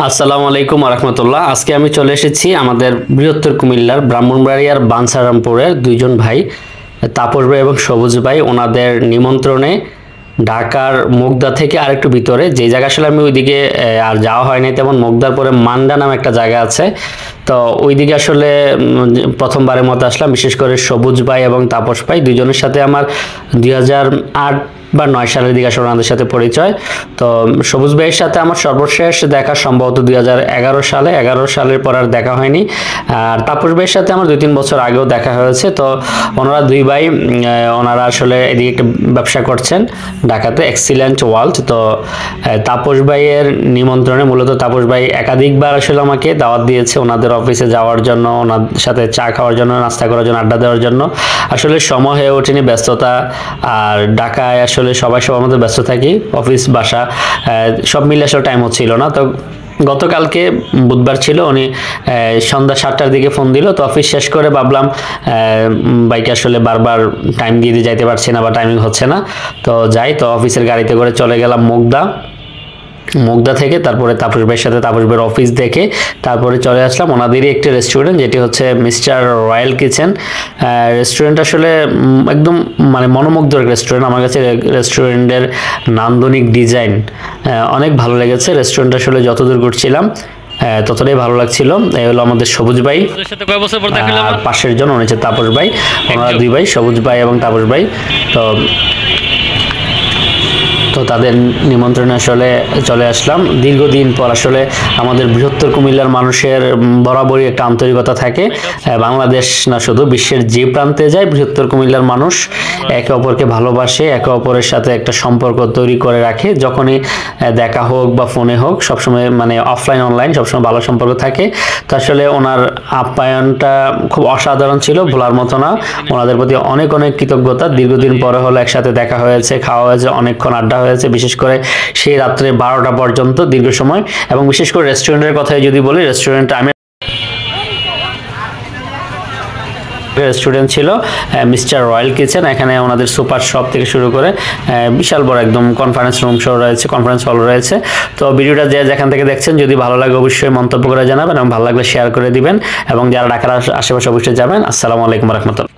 আসসালামু আলাইকুম রহমতুল্লাহ। আজকে আমি চলে এসেছি আমাদের বৃহত্তর কুমিল্লার ব্রাহ্মণবাড়িয়ার বাঞ্ছারামপুরের দুইজন ভাই, তাপস ভাই এবং সবুজ ভাই, ওনাদের নিমন্ত্রণে ঢাকার মুগদা থেকে আরেকটু ভিতরে যে জায়গা আসলে আমি ওইদিকে আর যাওয়া হয়নি তেমন, মুগদার পরে মান্ডা নামে একটা জায়গা আছে। তো ওইদিকে আসলে প্রথমবারের মতো আসলাম। বিশেষ করে সবুজ ভাই এবং তাপস ভাই দুইজনের সাথে আমার 2008 বা 9 সালের দিকে আসলে ওনাদের সাথে পরিচয়। তো সবুজ ভাইয়ের সাথে আমার সর্বশেষ দেখা সম্ভবত 2011 সালে, 11 সালের পর আর দেখা হয়নি। আর তাপস ভাইয়ের সাথে আমার 2-3 বছর আগেও দেখা হয়েছে। তো ওনারা দুই ভাই, ওনারা আসলে এদিকে একটা ব্যবসা করছেন ঢাকাতে, এক্সিলেন্ট ওয়ার্ল্ড। তো তাপস ভাইয়ের নিমন্ত্রণে মূলত তাপস ভাই একাধিকবার আসলে আমাকে দাওয়াত দিয়েছে ওনাদের অফিসে যাওয়ার জন্য, ওনার সাথে চা খাওয়ার জন্য, নাস্তা করার জন্য, আড্ডা দেওয়ার জন্য। আসলে সময় হয়ে ওঠেনি, ব্যস্ততা। আর ঢাকায় আসলে সবাই সবার মধ্যে ব্যস্ত থাকি, অফিস বাসা সব মিলে আসলে টাইম হচ্ছিল না। তো গতকালকে বুধবার ছিল, উনি সন্ধ্যা 7টার দিকে ফোন দিল। তো অফিস শেষ করে ভাবলাম বাইকে আসলে বারবার টাইম দিয়ে যাইতে পারছি না বা টাইমিং হচ্ছে না, তো যাই। তো অফিসের গাড়িতে করে চলে গেলাম মুগদা থেকে, তারপরে তাপস ভাইয়ের সাথে তাপস ভাইয়ের অফিস দেখে তারপরে চলে আসলাম ওনাদেরই একটি রেস্টুরেন্ট, যেটি হচ্ছে মিস্টার রয়্যাল কিচেন। রেস্টুরেন্ট আসলে একদম মানে মনোমুগ্ধক রেস্টুরেন্ট। আমার কাছে রেস্টুরেন্টের নান্দনিক ডিজাইন অনেক ভালো লেগেছে। রেস্টুরেন্ট আসলে যতদূর ঘুরছিলাম ততটাই ভালো লাগছিল। এই হলো আমাদের সবুজ ভাই, আর পাশের জন উনি হচ্ছে তাপস ভাই। ওনারা দুই ভাই, সবুজ ভাই এবং তাপস ভাই। তো তো তাদের নিমন্ত্রণে আসলে চলে আসলাম দীর্ঘদিন পর। আসলে আমাদের বৃহত্তর কুমিল্লার মানুষের বরাবরই একটা আন্তরিকতা থাকে, বাংলাদেশ না শুধু বিশ্বের যে প্রান্তে যায় বৃহত্তর কুমিল্লার মানুষ একে অপরকে ভালোবাসে, একে অপরের সাথে একটা সম্পর্ক তৈরি করে রাখে। যখনই দেখা হোক বা ফোনে হোক, সবসময় মানে অফলাইন অনলাইন সবসময় ভালো সম্পর্ক থাকে। তো আসলে ওনার আপ্যায়নটা খুব অসাধারণ ছিল, ভোলার মতো না। ওনাদের প্রতি অনেক অনেক কৃতজ্ঞতা। দীর্ঘদিন পরে হলো একসাথে দেখা হয়েছে, খাওয়া হয়েছে, অনেকক্ষণ আড্ডা হয়েছে, বিশেষ করে সেই রাত্রে 12টা পর্যন্ত দীর্ঘ সময়। এবং বিশেষ করে রেস্টুরেন্টের কথাই যদি বলি, রেস্টুরেন্ট ছিল মিস্টার রয়্যাল কিচেন। এখানে ওনাদের সুপার শপ থেকে শুরু করে বিশাল বড় একদম কনফারেন্স রুম সহ রয়েছে, কনফারেন্স হল রয়েছে। তো ভিডিওটা যে যেখান থেকে দেখছেন, যদি ভালো লাগে অবশ্যই মন্তব্য করে জানাবেন এবং ভালো লাগলে শেয়ার করে দিবেন, এবং যারা ঢাকার আশেপাশে অবশ্যই যাবেন। আসসালামু আলাইকুম রহমতুল্লাহ।